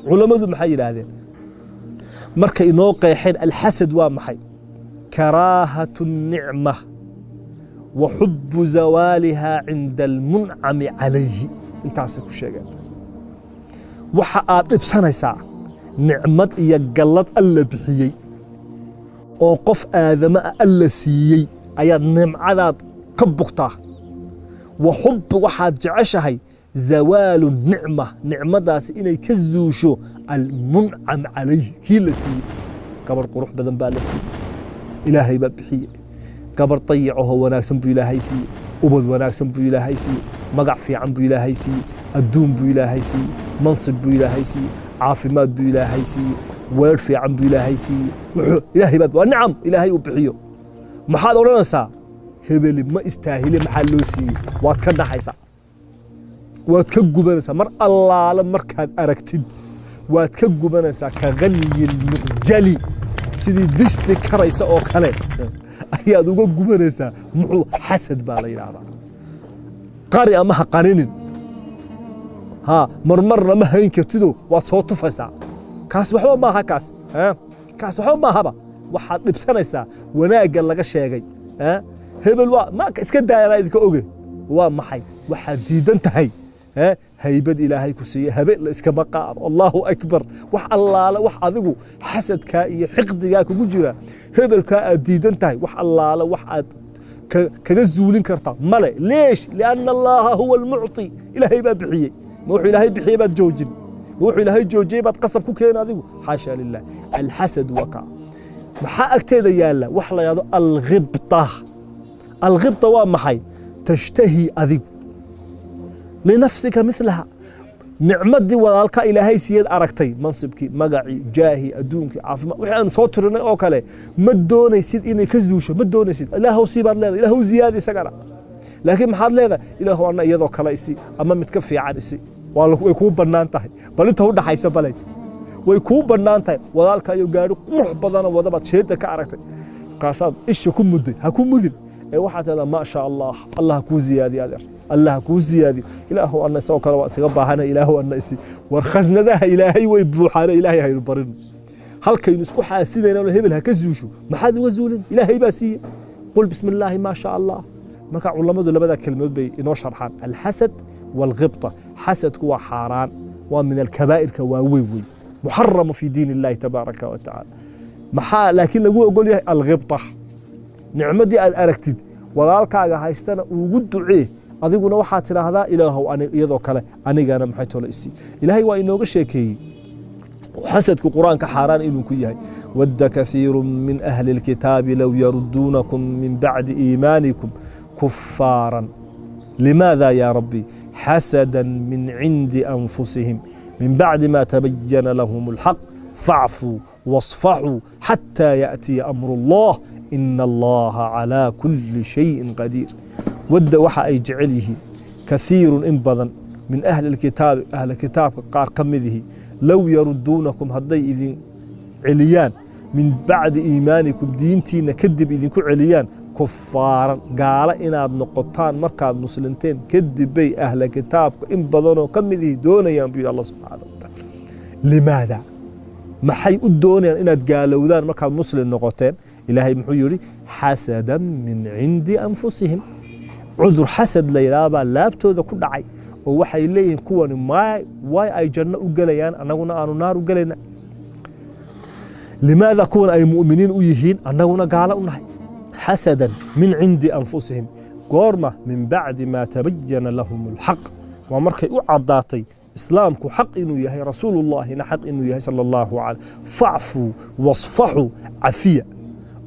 علماء محي هذا مركا إنو قيحين الحسد ومحي كراهة النعمة وحب زوالها عند المنعم عليه انت عسكو الشيء وحقات بسنة ساعة نعمة يقلت ألا بحيي وقف آدم ألا سيي أي نعمة كبكتاه وحب واحد جعشهي زوال النعمة نعمة داس إني كزوشو المنعم عليه كي لسي كبر قروح بدن بالسي إلهي ببحيي كبر طيعه وناكسن بو إلهي سي أبد وناكسن بو إلهي سي مقع في عن بو إلهي سي الدوم بو إلهي سي منصب بو إلهي سي عافمات بو إلهي سي وير في عن بو إلهي سي إلهي بب ونعم إلهي وبحيو محال ورنسا هبل ما استاهل محلو سي واتكنا حيسا واتكجبنسا مر الله لما كان أركتد واتكجبنسا كغني المجلي سيدي ديسني كريسا أو كله أياد وجبنسا محو حسد بالي هذا قارئ ما قارنين ها مرمر ما هين كتدو وصوت فسا كاس وحبا ما هكاس ها كاس وحبا ما هبا waxaad dhibsanaysaa wanaagga laga sheegay hebel waa ma iska daayay idinka oge waa maxay waxaad diidan tahay haybad ilaahay ku siiyay habeen la iska maqaar Allahu akbar wax allaala wax adigu xasadka iyo xiqdiga kugu jira hebelka aad diidan tahay wax allaala wax aad kaga zuulin kartaa male leesh lianna allaha huwa almu'ti ilaahay baa bixiyay ma wuxuu ilaahay bixiyay baad joojin ma wuxuu ilaahay joojiyay baad qasab ku keen adigu xaasha lillah alhasad waka maxaa agteeda yaala wax la yiraahdo الغبطة ومحي تشتهي أذيك لنفسك مثلها نعمة دي والالك إلهي سيد أركتي منصبك مقعي جاهي أدونك عافما وحين صوترنا أوكالي مدوني سيد إني كزوشة مدوني سيد إلهو سيباد لذا إلهو زيادة سقرة لكن محاد لذا إلهو أنا يدو كلايسي أما متكفي عارسي ويكون بنان تحي بل انت هو حيسا بلي ويكون بنان تحي والالك يقارو قرح بدانا وضبط شهدة كأركتي قاساد إيش يكون مدن هكون مدن waxaad hada ma sha Allah Allah ku ziyaadiyo Allah ku ziyaadiyo ilaahu anna soo kala waa isaga baahana ilaahu anna isi war khaznadaha ilaahay way buuxaan ilaahay hayr barin halkaynu isku xaasidayna hebel ha ka zuusho maxaad uga zuulin ilaahay baa siiyay qul bismillah ma sha Allah marka culimadu labada kelmadood bay inoo sharxaan alhasad walghibta hasadku waa xaraan waa min alkabaa'irka waa weey muharram fi diin Allah tabaaraka wa ta'ala maxaa laakiin lagu ogol yahay alghibta نعمتي الأركتد walaalkaaga haystana ugu ducee adiguna waxa tiraahdaa ilaahow ani iyadoo kale anigana maxay tolo isi ilaahay waa inooga sheekeeyay حسدك قرآن كحاران إنه كيهاي ود كثير من أهل الكتاب لو يردونكم من بعد إيمانكم كفارا لماذا يا ربي حسدا من عند أنفسهم من بعد ما تبين لهم الحق فاعفوا واصفحوا حتى يأتي أمر الله إن الله على كل شيء قدير ود وحا يجعله كثير إنبضا من أهل الكتاب أهل الكتاب قار كمذه لو يردونكم هدي إذن عليان من بعد إيمانكم دينتين كذب إذن كو عليان كفارا قال إنا بنقطان مركز مسلمتين كذب بي أهل الكتاب إن بضانوا كمذه دون ينبي الله سبحانه وتعالى لماذا؟ ما حي الدنيا إن قالوا ذان مركز مسلم نقطين إلهي محيوري حسدا من عند أنفسهم عذر حسد ليلابا لابتو ذا كل عي ووحي إليه كوان واي أي جنة أقليان أننا آنو نار أقلينا لماذا كون أي مؤمنين أيهين أننا قالوا نحي حسدا من عند أنفسهم قرمة من بعد ما تبين لهم الحق ومركي أعضاتي إسلامك حق إنه يهي رسول الله نحق إنه يهي صلى الله عليه فاعفوا واصفحوا عفية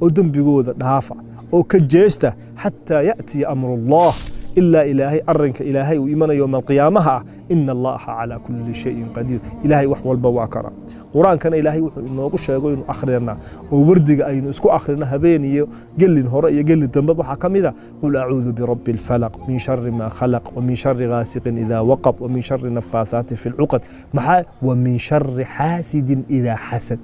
ودن بيقول نافع أو كجيسته حتى يأتي أمر الله إلا إلهي أرنك إلهي وإيمان يوم القيامة إن الله على كل شيء قدير إلهي وحوى البواكرة قرآن كان إلهي وحوى إنه قش يقول إنه أخرنا ووردق أينه اسكو أخرنا هبيني قل هرأي قل الدنباب حكم إذا قل أعوذ برب الفلق من شر ما خلق ومن شر غاسق إذا وقب ومن شر النفاثات في العقد ومن شر حاسد إذا حسد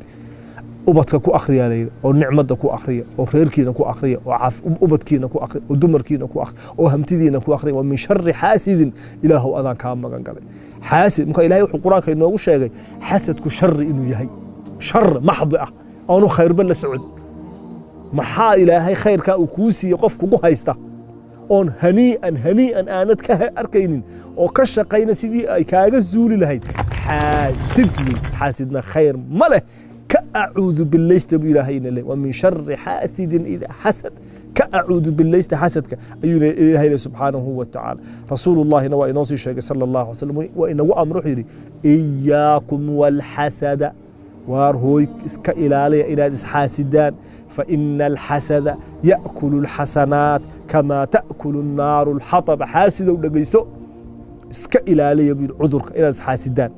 ubadka ku akhriya leeyahay oo nicmada ku akhriya oo reerkiina ku akhriya oo ubadkiina ku akhriya oo dumarkiina ku akhriya oo hamtidiina ku akhriya wa min sharri hasidin ilaahu adan ka magan galay hasid marka ilaahay wuxuu quraanka inoogu sheegay hasadku sharri inuu yahay shar maxdi ah aanu khayrba la socod maxaa ilaahay khayrka uu ku siiyo qof kugu haysta oon hanii'an aanad ka arkaynin oo ka shaqayna sidii ay kaaga zuuli lahayd xaasidna khayr ma leh كأعوذ بالله استبي إلهينا له ومن شر حاسد إذا حسد كأعوذ بالله حسدك أيها إلهي سبحانه وتعالى رسول الله نوى نوصي شيخ صلى الله عليه وسلم وإنه أمر حيري إياكم والحسد وارهوك اسك إلى إلى حاسدان فإن الحسد يأكل الحسنات كما تأكل النار الحطب حاسد ودقيسو اسك إلى عذرك إلى حاسدان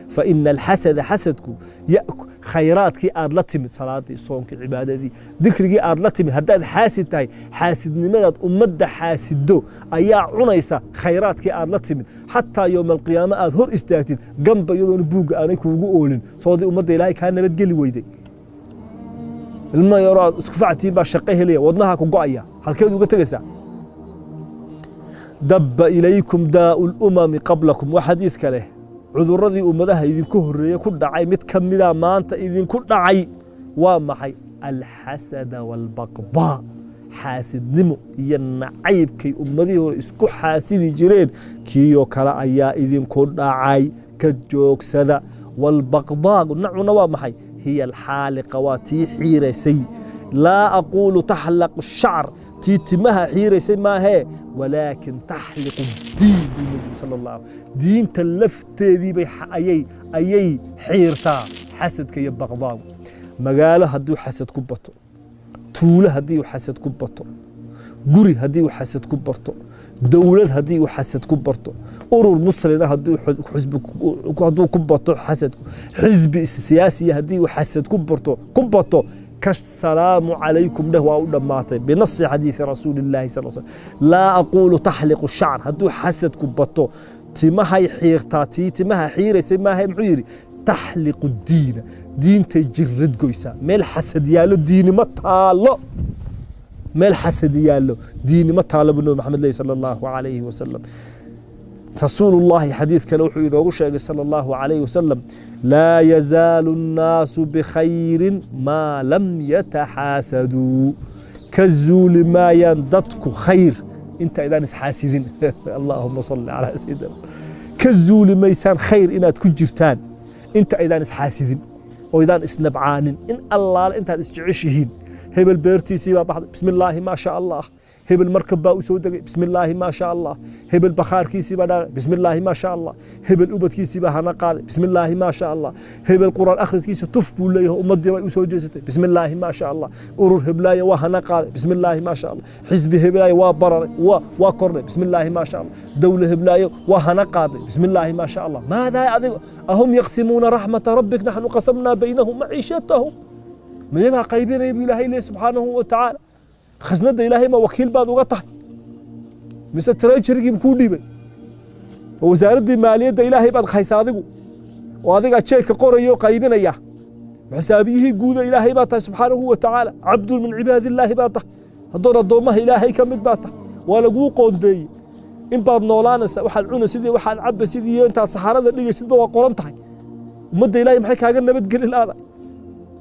فإن الحسد حسدك يأكل خيراتك أدلتم صلاتي صومك عبادتي ذكرك أدلتم هداد حاسد تاي حاسد نمدد أمد حاسدو أيا عنيسة خيراتك أدلتم حتى يوم القيامة أظهر استاكتين قنب يدون بوق أنيك وقولين صادي أمد إلهي كان نبتقلي ويدي لما يرى اسكفعتي باشقيه لي وضناها كوقعيا هل كيدو قتقسا دب إليكم داء الأمم قبلكم وحديثك له cudurradii ummadaha idinku horeeyay ku dhacay mid kamida maanta idinku dhacay waa maxay alxasad walbaqda xaasidnimo iyo nacaybkay ummadii hore isku xaasidi jireen kiyo kala ayaa idinku dhacay ka joogsada walbaqda nacuna waa maxay hiya alxaaliqa wa tii xiiraysay laa aqulu tahlaq ash-sha'r تيتمها حيري سما هي ولكن تحلق الدين بالنبي صلى الله عليه وسلم دين تلفت ذي بي أي حيرتا حسد كي بغضاء مقالة هدو حسد كبطو تولة هدي حسد كبطو قري هدي حسد كبرتو دولة هدي حسد كبرتو أرور مصرنا هدي حزب هدو كبطو حسد حزب سياسي هدي حسد كبرتو كالسلام عليكم له وأولماته بنص حديث رسول الله صلى الله عليه وسلم لا أقول تحلق الشعر هدو حسد كبطو تمها حيرتاتي تمها حيري سماها معيري تحلق الدين دين تجرد قيسا ميل حسد يالو دين مطالو ميل حسد يالو دين مطالو بنو محمد صلى الله عليه وسلم رسول الله حديث كلوحي إذا صلى الله عليه وسلم لا يزال الناس بخير ما لم يتحاسدوا كالزول ما يندتك خير انت إذا نس حاسدين اللهم صل على سيدنا كالزول ما يسان خير إنها تكجرتان انت إذا نس حاسدين وإذا نس نبعان إن الله انت تسجعشهين هبل بيرتي سيبا بعض بسم الله ما شاء الله هبل مركب باو سودق بسم الله ما شاء الله هبل بخار كيسي بدا بسم الله ما شاء الله هبل أبد كيسي بهنا قال بسم الله ما شاء الله هبل القرآن أخذ كيسي تفبو ليه أمد وسوجته بسم الله ما شاء الله أرور هبلاية وهنا قال بسم الله ما شاء الله حزب هبلاية وبرر وقرن بسم الله ما شاء الله دولة هبلاية وهنا قال بسم الله ما شاء الله ماذا يعذب أهم يقسمون رحمة ربك نحن قسمنا بينهم معيشتهم ما يقع قيبين يبي الله سبحانه وتعالى خزنة إلهي ما وكيل بعض وقطع مثل ترى شركة بكون ديبه ووزارة المالية إلهي بعد خيسادقه وهذا الشيء كقرية قيبين إياه حسابيه جود إلهي بعد سبحانه وتعالى عبد من عباد الله بعد هدور الضومه إلهي كم بعد ولا جو قندي إن بعض نولانا واحد عون سيدي واحد عب سيدي أنت الصحراء اللي سيدي وقرنتها ومد إلهي محيك هاجر نبت قليل هذا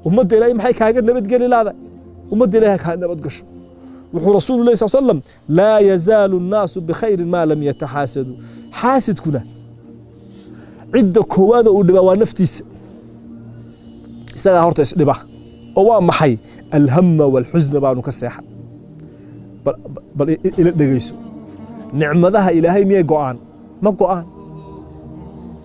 ومد إلهي محيك هاجر نبت قليل هذا ومد إلهي كان نبت قشو ورسول الله صلى الله عليه وسلم لا يزال الناس بخير ما لم يتحاسدوا حاسد كنا عدة كواذا ودبا ونفتيس isaga horta isdhiba oo waa maxay alhamma wal huzn baanu ka seexan bal ila dhageyso nicmadaha ilaahay miyay go'aan ma go'aan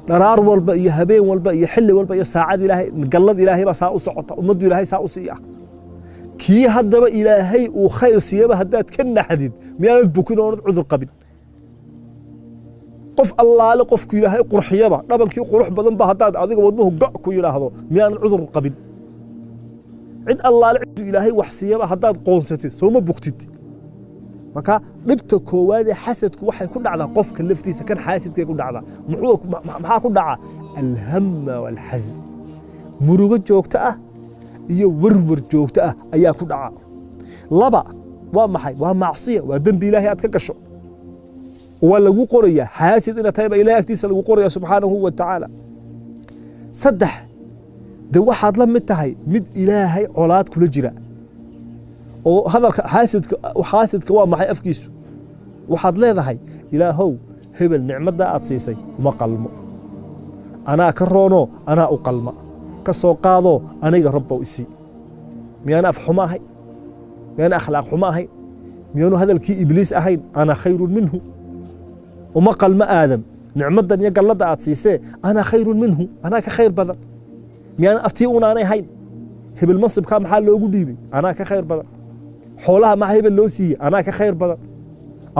daraar walba iyo habeen walba iyo xilli walba iyo saacad ilaahay gallad ilaahay ba saa u socota ummadu ilaahay saa u siiya kii haddaba ilaahay uu khayr siiyaba haddaad ka naxdid miyaanad bukin oonad cudur qabin qof allaale qofku ilaahay qurxiyaba dhabankii qurux badan ba haddaad adiga wadnuhu ga ku yiraahdo miyaanad cudur qabin cid allaale cid ilaahay wax siiyaba haddaad qoonsatid soo ma bugtid marka dhibta koowaad ee xasadku waxay ku dhacdaa qofka laftiisa kan xaasidka ku dhacdaa maxaa ku dhaca alhamma wal hazn murugo joogta ah iyo warwar joogto ah ayaa ku dhaca laba waa maxay waa macsiya waa dambi ilaahay aad ka gasho waa lagu qorayaa xaasid ina tahay ilaahay agtiisa lagu qorayaa subxaanahu wa tacaala saddex de waxaad la mid tahay mid ilaahay colaad kula jira oo hadalka xaasidka waa maxay afkiisu waxaad leedahay ilaahow hebel nicmada aad siisay uma qalmo anaa ka roono anaa u qalma ka soo qaado aniga rabbow isi miyaan af xumo ahay miyaan akhlaaq xumo ahay miyaanu hadalkii ibliis ahayn ana khayrun minhu uma qalma aadam nicmadan iyo gallada aad siisee ana khayrun minhu anaa ka khayr badan miyaan aftii unaanay hayn hebel mansibkaa maxaa loogu dhiibay anaa ka khayr badan xoolaha maxaa hebel loo siiyey anaa ka khayr badan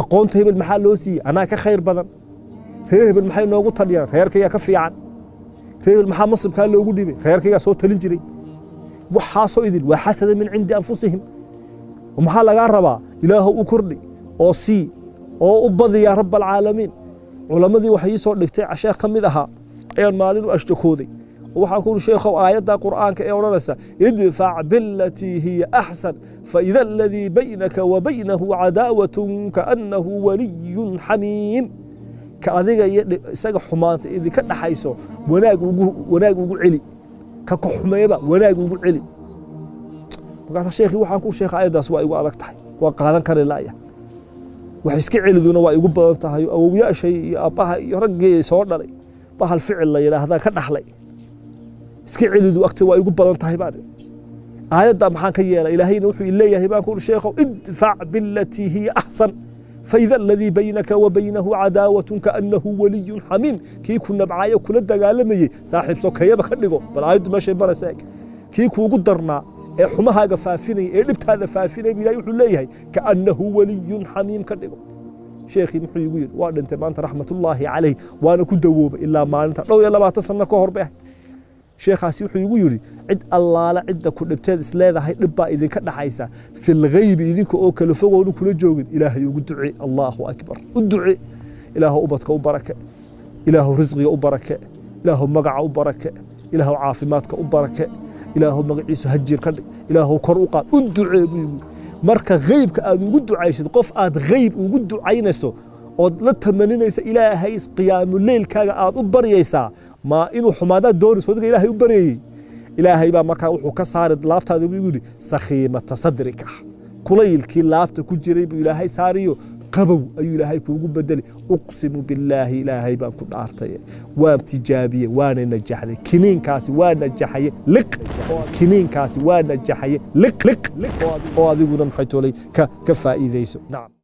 aqoonta hebel maxaa loo siiyey anaa ka khayr badan reer hebel maxay noogu taliyaan reerkaygaa ka fiican reer hebel maxaa mansibkaa loogu dhiibay reerkaygaa soo talin jiray waxaasoo idin waa xasada min cindi anfusihim maxaa lagaa rabaa ilaahow u kordhi oo sii oo u badi yaa rab alcaalamiin culamadii waxay ii soo dhigtay sheekh ka mid ahaa ayaan maalin u ashtakooday waxaan ku uri sheekhow aayadda qur'aanka ee odhanaysa idfac bilatii hiya axsan faida aladii baynaka wa baynahu cadaawatun kaannahu waliyun xamiim ka adiga iyo isaga xumaanta idinka dhaxayso wanaag ugu celi ka ku xumeeyba wanaag ugu celi markaas sheekhi waxaan ku sheekhay aayaddaas waa igu adag tahay waa qaadan kari laaya wax iska celiduna waa igu badan tahay awowyaashay iyo aabbaha iyo raggii soo dhalay bahal ficil la yidhaahdaa ka dhaxlay iska celidu agta waa igu badan tahay baan aayadda maxaan ka yeelay ilaahayna wuxuu leeyahay baan ku uri sheekhow idfac bilatii hiya axsan faida aladii baynaka wa baynahu cadaawatun kaannahu waliyun xamiim kii ku nabcaayo kula dagaalamayey saaxiib sokeeyaba ka dhigo bal aayaddu meeshay baraysa eg kii kuugu darnaa ee xumahaaga faafinaya ee dhibtaada faafinaya ilaahay wuxuu leeyahay kaannahu waliyun xamiim ka dhigo sheekhii muxuu igu yidhi waa dhintay maanta raxmatullaahi calayh waana ku dawoobay ilaa maalinta 22 sano ka hor bay ahayd sheekhaasi wuxuu igu yidhi cid allaala cidda ku dhibteed isleedahay dhib baa idinka dhaxaysa fil ghaybi idinka oo kala fogoonu kula joogin ilaahay ugu ducee allahu akbar u ducee ilaahu ubadka u barake ilaahu risqiga u barake ilaahu magaca u barake ilaahu caafimaadka u barake ilaahu magaciisu hajir ka dhig ilaahu kor u qaad u ducee marka ghaybka aad ugu ducaysid qof aad ghayb ugu ducaynayso oo la tamaninaysa ilaahay qiyaamul leelkaaga aad u baryaysaa ma inuu xumaadaad doonayso adiga ilaahay u baryayay ilaahay baa markaa wuxuu ka saari laabtaada buu yidhi sakhiimata sadrika kulaylkii laabta ku jiray buu ilaahay saariyo qabow ayuu ilaahay kuugu bedeli uqsimu billaahi ilaahay baan ku dhaartay waan tijaabiye waana najaxday kiniinkaasi waa najaxaye liq kiniinkaasi waa najaxaye liq oo adiguna maxay toolay ka faa'iideyso nacam